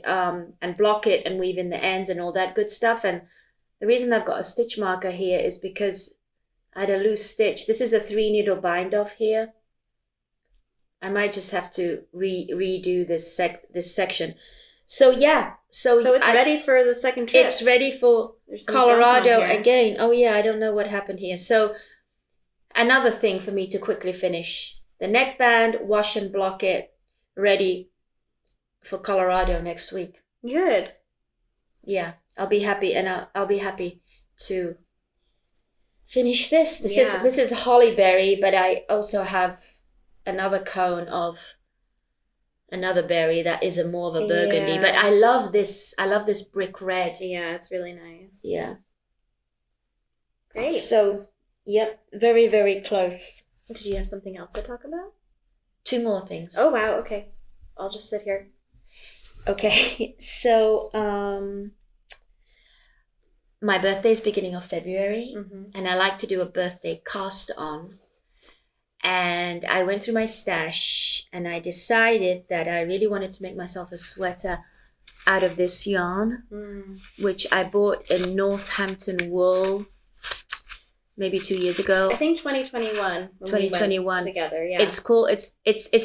block it and weave in the ends and all that good stuff. And the reason I've got a stitch marker here is because I had a loose stitch. This is a 3-needle bind off here. I might just have to redo this section. So yeah. So it's ready for the second trip. It's ready for Colorado again. Oh yeah, I don't know what happened here. So another thing for me to quickly finish. The neckband, wash and block it, ready for Colorado next week. Good. Yeah, I'll be happy, and I'll be happy to finish this. This is hollyberry, but I also have another cone of another berry that is more of a burgundy. Yeah. But I love this. I love this brick red. Yeah, it's really nice. Yeah. Great. So, yep, very, very close. Did you have something else to talk about? 2 more things. Oh, wow. Okay. I'll just sit here. Okay. So, my birthday is beginning of February, and I like to do a birthday cast on. And I went through my stash, and I decided that I really wanted to make myself a sweater out of this yarn, which I bought in Northampton wool maybe 2 years ago. I think 2021. 2021 together, yeah. It's cool. It's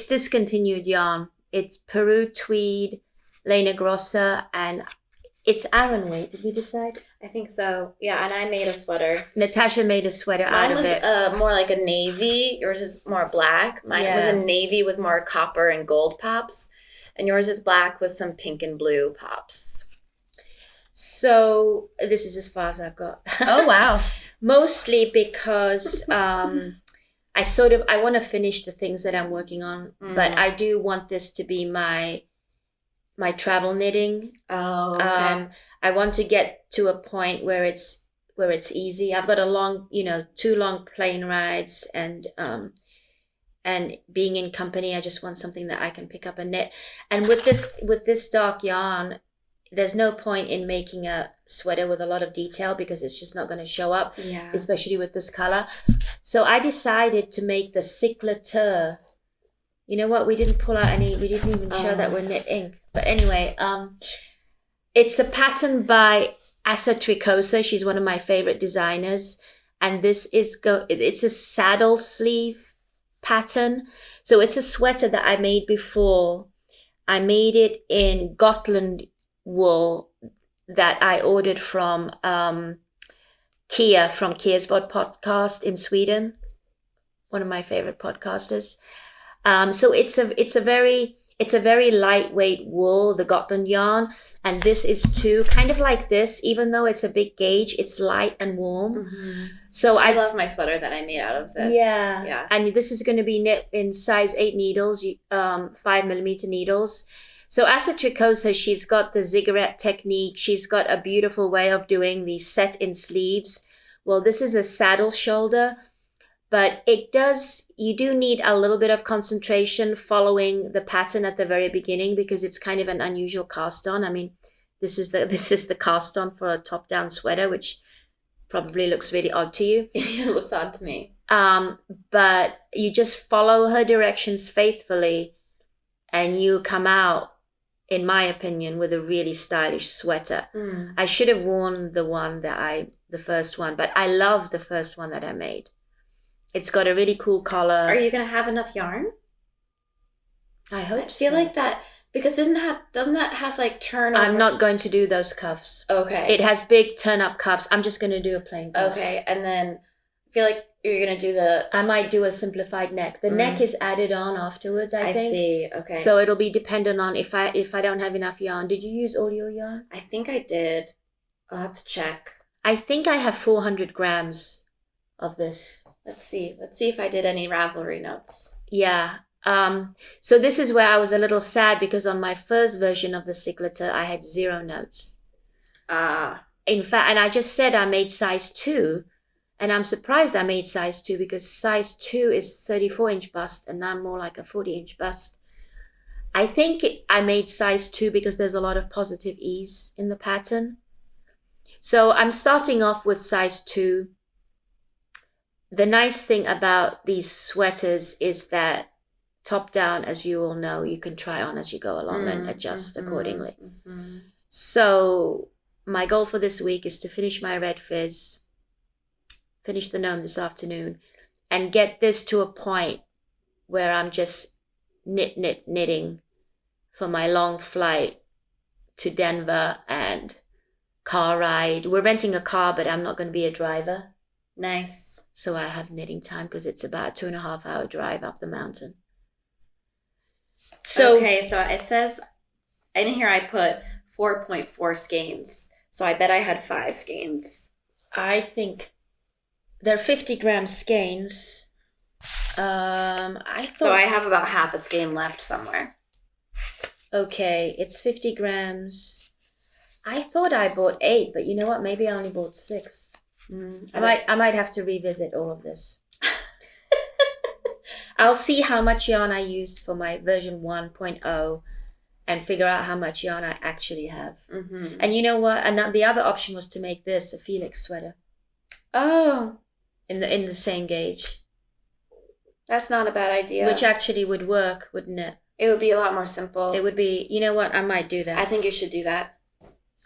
discontinued yarn. It's Peru tweed, Lena Grossa, and it's Aran weight. Did we decide? I think so. Yeah, and I made a sweater. Natasha made a sweater Mine out of it. Mine was more like a navy. Yours is more black. Mine was a navy with more copper and gold pops. And yours is black with some pink and blue pops. So this is as far as I've got. Oh, wow. Mostly because I want to finish the things that I'm working on, but I do want this to be my travel knitting. Oh, okay. I want to get to a point where it's easy. I've got a long, 2 long plane rides and being in company. I just want something that I can pick up and knit. And with this dark yarn, there's no point in making a sweater with a lot of detail because it's just not going to show up, especially with this color. So I decided to make the cycleteur. You know what? We didn't even show that we're knitting. But anyway, it's a pattern by Asa Tricosa. She's one of my favorite designers. And this it's a saddle sleeve pattern. So it's a sweater that I made before. I made it in Gotland wool that I ordered from Kia from Kia's podcast in Sweden, one of my favorite podcasters. So it's a very lightweight wool, the Gotland yarn, and this is too kind of like this. Even though it's a big gauge, it's light and warm. Mm-hmm. So I love my sweater that I made out of this. Yeah. And this is going to be knit in size 8 needles, 5mm needles. So Asa Tricosa, she's got the ziggurat technique. She's got a beautiful way of doing the set-in sleeves. Well, this is a saddle shoulder, but you do need a little bit of concentration following the pattern at the very beginning because it's kind of an unusual cast on. I mean, this is the cast on for a top-down sweater, which probably looks really odd to you. It looks odd to me. But you just follow her directions faithfully and you come out, in my opinion, with a really stylish sweater. I should have worn the first one, but I love the first one that I made. It's got a really cool collar. Are you going to have enough yarn? I hope so. I feel like that, because doesn't that have like turn over? I'm not going to do those cuffs. Okay. It has big turn up cuffs. I'm just going to do a plain cuff. Okay. And then I feel like you're going to do I might do a simplified neck. The neck is added on afterwards, I think. I see. Okay. So it'll be dependent on if I don't have enough yarn. Did you use all your yarn? I think I did. I'll have to check. I think I have 400 grams of this. Let's see if I did any Ravelry notes. Yeah. So this is where I was a little sad because on my first version of the cycleteur, I had 0 notes. In fact, and I just said I made size 2. And I'm surprised I made size 2 because size 2 is 34-inch bust and I'm more like a 40-inch bust. I think I made size 2 because there's a lot of positive ease in the pattern. So I'm starting off with size 2. The nice thing about these sweaters is that top down, as you all know, you can try on as you go along and adjust accordingly. Mm-hmm. So my goal for this week is to finish my red fizz, finish the gnome this afternoon, and get this to a point where I'm just knitting for my long flight to Denver and car ride. We're renting a car, but I'm not going to be a driver. Nice. So I have knitting time because it's about a 2.5 hour drive up the mountain. So okay, so it says in here I put 4.4 skeins. So I bet I had 5 skeins. I think they're 50 gram skeins. So I have about half a skein left somewhere. Okay, it's 50 grams. I thought I bought 8, but you know what? Maybe I only bought 6. I might have to revisit all of this. I'll see how much yarn I used for my version 1.0 and figure out how much yarn I actually have. Mm-hmm. And you know what? And the other option was to make this a Felix sweater. Oh. In the same gauge. That's not a bad idea. Which actually would work, wouldn't it? It would be a lot more simple. It would be, you know what? I might do that. I think you should do that.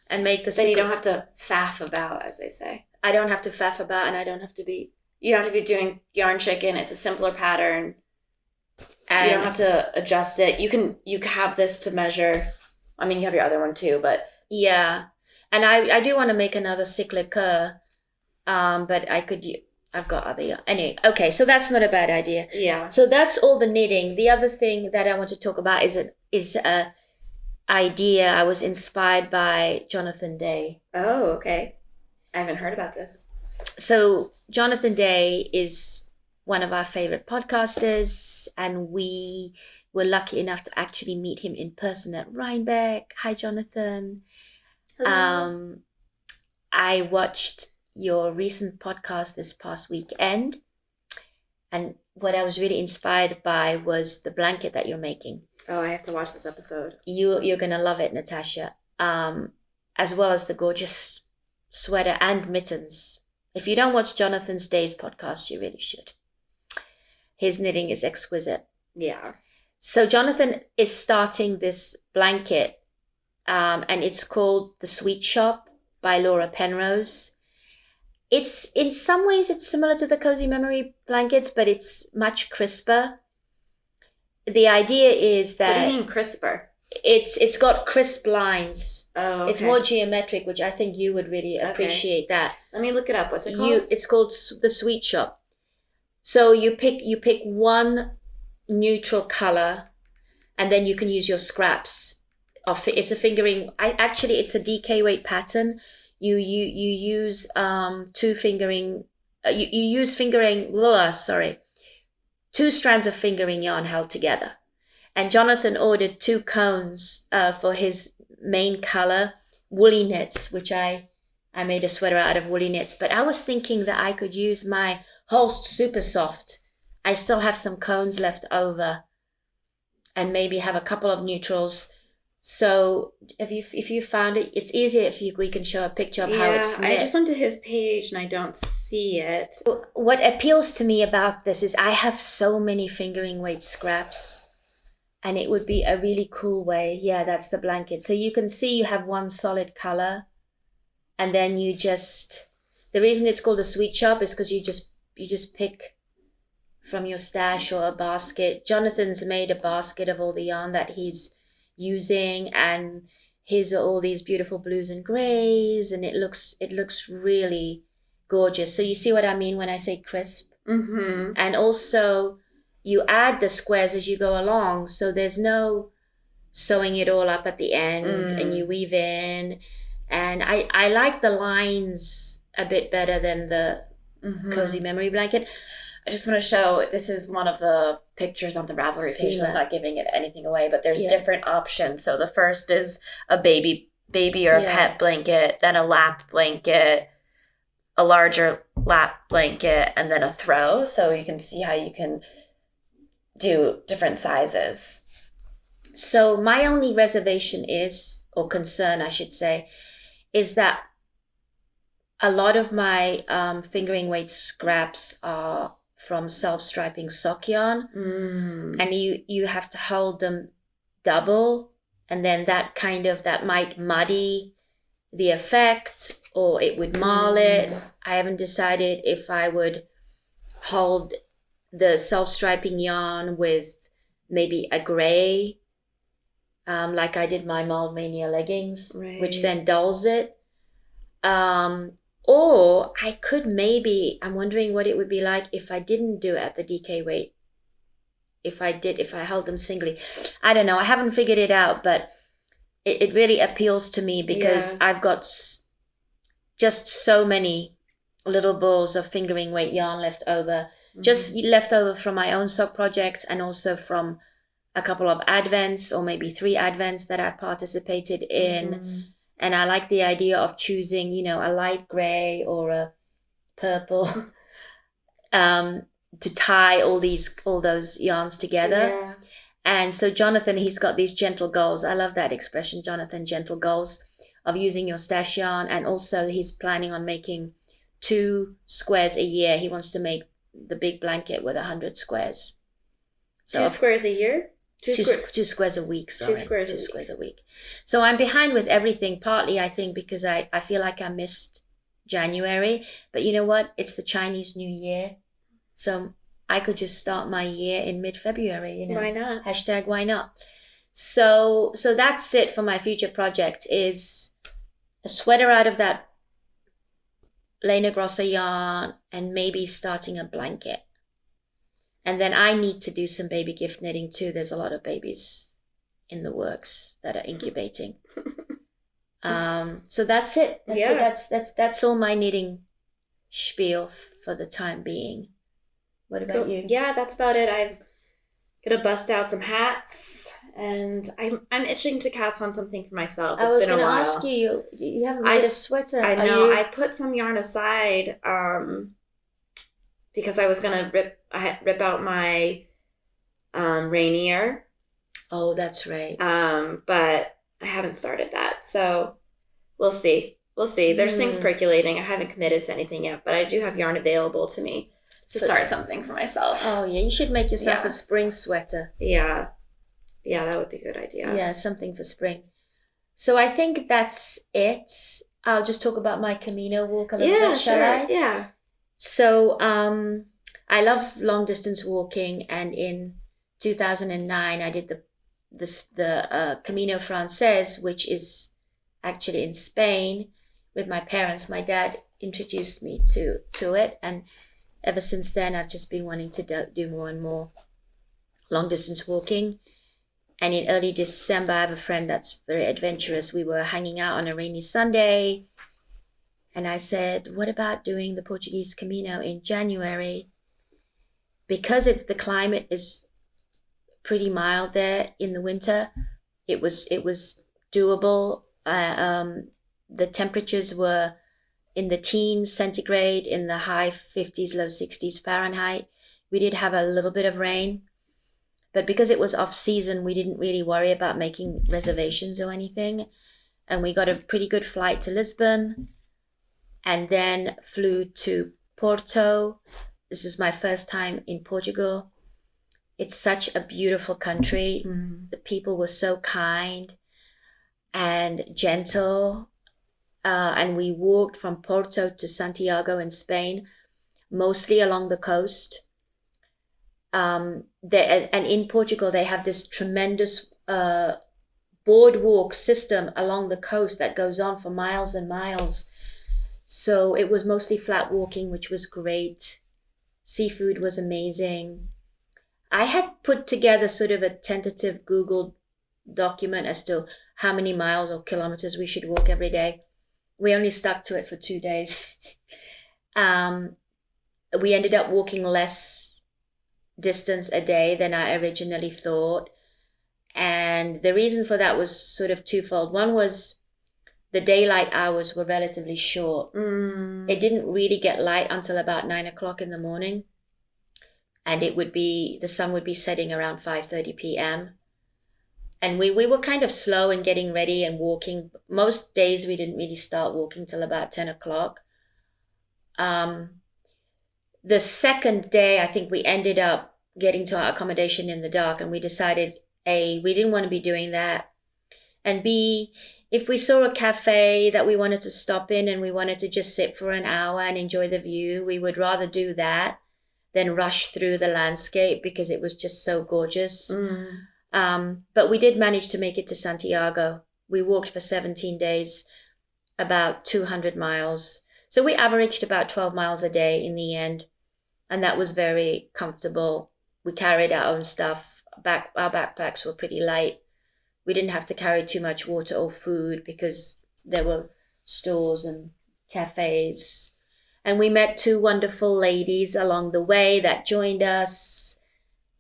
And make the Then you don't have to faff about, as they say. I don't have to faff about and I don't have to be... You don't have to be doing yarn chicken. It's a simpler pattern. you don't have to adjust it. You have this to measure. I mean, you have your other one too, but yeah. And I do want to make another cyclic but I've got other, anyway. Okay, so that's not a bad idea. Yeah. So that's all the knitting. The other thing that I want to talk about is a idea. I was inspired by Jonathan Day. Oh, okay. I haven't heard about this. So Jonathan Day is one of our favorite podcasters, and we were lucky enough to actually meet him in person at Rhinebeck. Hi, Jonathan. Hello. I watched your recent podcast this past weekend, and what I was really inspired by was the blanket that you're making. Oh, I have to watch this episode. You're gonna love it, Natasha. As well as the gorgeous sweater and mittens. If you don't watch Jonathan Day's podcast, you really should. His knitting is exquisite. Yeah. So Jonathan is starting this blanket, and it's called The Sweet Shop by Laura Penrose. It's in some ways it's similar to the Cozy Memory blankets, but it's much crisper. The idea is that... What do you mean crisper? It's got crisp lines. Oh, okay. It's more geometric, which I think you would really appreciate that. Let me look it up. What's it called? It's called The Sweet Shop. So you pick one neutral color, and then you can use your scraps. It's a fingering. It's a DK weight pattern. You use two fingering. You use fingering. Two strands of fingering yarn held together. And Jonathan ordered 2 cones for his main color, woolly knits, which I made a sweater out of woolly knits. But I was thinking that I could use my Holst Super Soft. I still have some cones left over, and maybe have a couple of neutrals. So if you found it, it's easier if we can show a picture of how it's knit. I just went to his page and I don't see it. What appeals to me about this is I have so many fingering weight scraps. And it would be a really cool way. Yeah, that's the blanket. So you can see you have one solid color. And then the reason it's called a sweet shop is because you just pick from your stash or a basket. Jonathan's made a basket of all the yarn that he's using. And his are all these beautiful blues and grays. And it looks really gorgeous. So you see what I mean when I say crisp? Mm-hmm. And also... you add the squares as you go along, so there's no sewing it all up at the end and you weave in. And I like the lines a bit better than the Cozy Memory blanket. I just want to show, this is one of the pictures on the Ravelry page. That's not giving it anything away, but there's different options. So the first is a baby or a pet blanket, then a lap blanket, a larger lap blanket, and then a throw. So you can see how you can do different sizes. So my only reservation is, or concern I should say, is that a lot of my fingering weight scraps are from self-striping sock yarn, and you have to hold them double, and then that might muddy the effect, or it would marl it. I haven't decided if I would hold the self-striping yarn with maybe a gray, like I did my Mild Mania leggings, which then dulls it. Or I could maybe, I'm wondering what it would be like if I didn't do it at the DK weight. If I held them singly. I don't know. I haven't figured it out, but it really appeals to me because I've got just so many little balls of fingering weight yarn left over. Just left over from my own sock projects, and also from a couple of advents, or maybe 3 advents that I've participated in. And I like the idea of choosing, a light gray or a purple to tie all those yarns together. Yeah. And so Jonathan, he's got these gentle goals. I love that expression, Jonathan, gentle goals of using your stash yarn. And also he's planning on making 2 squares a year. He wants to make the big blanket with 100 squares. So 2 squares a year? 2 squares a week, sorry. 2 squares a week. So I'm behind with everything, partly I think because I feel like I missed January. But you know what? It's the Chinese New Year. So I could just start my year in mid-February, you know. Why not? Hashtag why not? So that's it for my future project, is a sweater out of that Lena Grossa yarn and maybe starting a blanket. And then I need to do some baby gift knitting too. There's a lot of babies in the works that are incubating. So that's it. That's all my knitting spiel for the time being. What about you? Yeah, that's about it. I'm gonna bust out some hats, and I'm itching to cast on something for myself. It's been a while. I was gonna ask you haven't made a sweater. I know. I put some yarn aside because I was gonna rip out my Rainier. Oh, that's right. But I haven't started that, so we'll see. There's things percolating. I haven't committed to anything yet, but I do have yarn available to me to start something for myself. Oh yeah, you should make yourself a spring sweater. Yeah, that would be a good idea. Yeah, something for spring. So I think that's it. I'll just talk about my Camino walk a little bit, shall I? Yeah. So I love long distance walking, and in 2009 I did the Camino Frances, which is actually in Spain with my parents. My dad introduced me to it, and ever since then I've just been wanting to do more and more long distance walking. And in early December, I have a friend that's very adventurous. We were hanging out on a rainy Sunday, and I said, what about doing the Portuguese Camino in January? Because the climate is pretty mild there in the winter, it was doable. The temperatures were in the teens centigrade, in the high 50s, low 60s Fahrenheit. We did have a little bit of rain, but because it was off season, we didn't really worry about making reservations or anything. And we got a pretty good flight to Lisbon, and then flew to Porto. This is my first time in Portugal. It's such a beautiful country. The people were so kind and gentle. And we walked from Porto to Santiago in Spain, mostly along the coast. And in Portugal, they have this tremendous boardwalk system along the coast that goes on for miles and miles. So it was mostly flat walking, which was great. Seafood was amazing. I had put together sort of a tentative Google document as to how many miles or kilometers we should walk every day. We only stuck to it for 2 days. We ended up walking less distance a day than I originally thought. And the reason for that was sort of twofold. One was the daylight hours were relatively short. It didn't really get light until about 9 o'clock in the morning. And the sun would be setting around 5:30 p.m. And we were kind of slow in getting ready and walking. Most days we didn't really start walking till about 10 o'clock. The second day, I think we ended up getting to our accommodation in the dark, and we decided, A, we didn't want to be doing that. And B, if we saw a cafe that we wanted to stop in and we wanted to just sit for an hour and enjoy the view, we would rather do that than rush through the landscape because it was just so gorgeous. But we did manage to make it to Santiago. We walked for 17 days, about 200 miles. So we averaged about 12 miles a day in the end. And that was very comfortable. We carried our own stuff. Our backpacks were pretty light. We didn't have to carry too much water or food because there were stores and cafes. And we met 2 wonderful ladies along the way that joined us.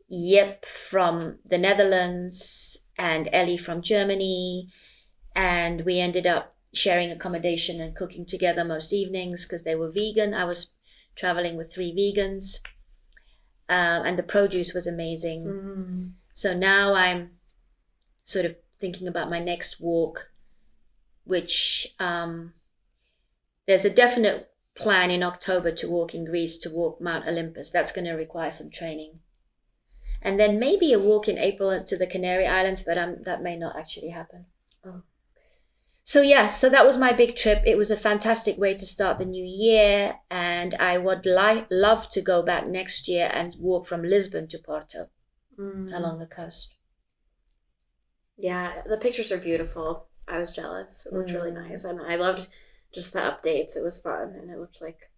Yep, from the Netherlands, and Ellie from Germany. And we ended up sharing accommodation and cooking together most evenings because they were vegan. I was traveling with 3 vegans. And the produce was amazing. So now I'm sort of thinking about my next walk, which there's a definite plan in October to walk in Greece, to walk Mount Olympus. That's going to require some training. And then maybe a walk in April to the Canary Islands, but that may not actually happen. Oh. So yeah, so that was my big trip. It was a fantastic way to start the new year, and I would love to go back next year and walk from Lisbon to Porto along the coast. Yeah, the pictures are beautiful. I was jealous. It looked really nice, and I loved just the updates. It was fun, and it looked like,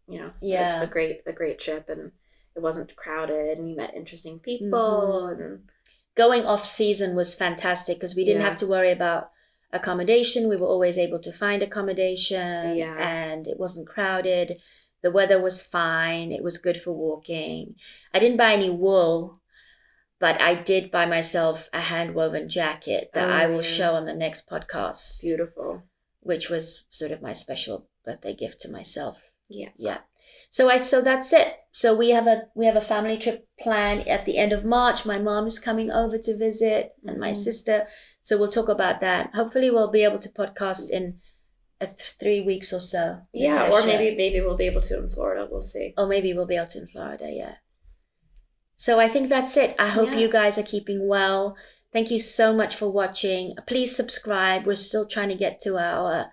a great trip, and it wasn't crowded, and you met interesting people, and going off season was fantastic because we didn't have to worry about accommodation. We were always able to find accommodation, and it wasn't crowded. The weather was fine. It was good for walking. I didn't buy any wool, but I did buy myself a hand-woven jacket that I will show on the next podcast. Beautiful. Which was sort of my special birthday gift to myself. Yeah. Yeah. So that's it. So we have a family trip planned at the end of March. My mom is coming over to visit, and my sister. So we'll talk about that. Hopefully we'll be able to podcast in 3 weeks or so. Yeah, or maybe we'll be able to in Florida. We'll see. Or maybe we'll be able to in Florida, yeah. So I think that's it. I hope you guys are keeping well. Thank you so much for watching. Please subscribe. We're still trying to get to our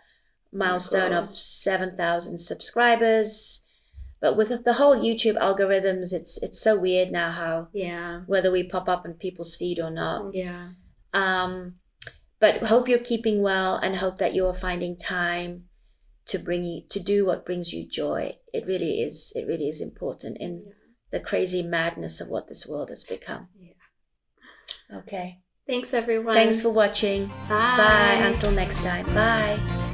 milestone of 7,000 subscribers. But with the whole YouTube algorithms, it's so weird now how whether we pop up in people's feed or not. Yeah. But hope you're keeping well, and hope that you're finding time to do what brings you joy. It really is important in the crazy madness of what this world has become. Yeah. Okay. Thanks, everyone. Thanks for watching. Bye. Bye. Until next time. Bye.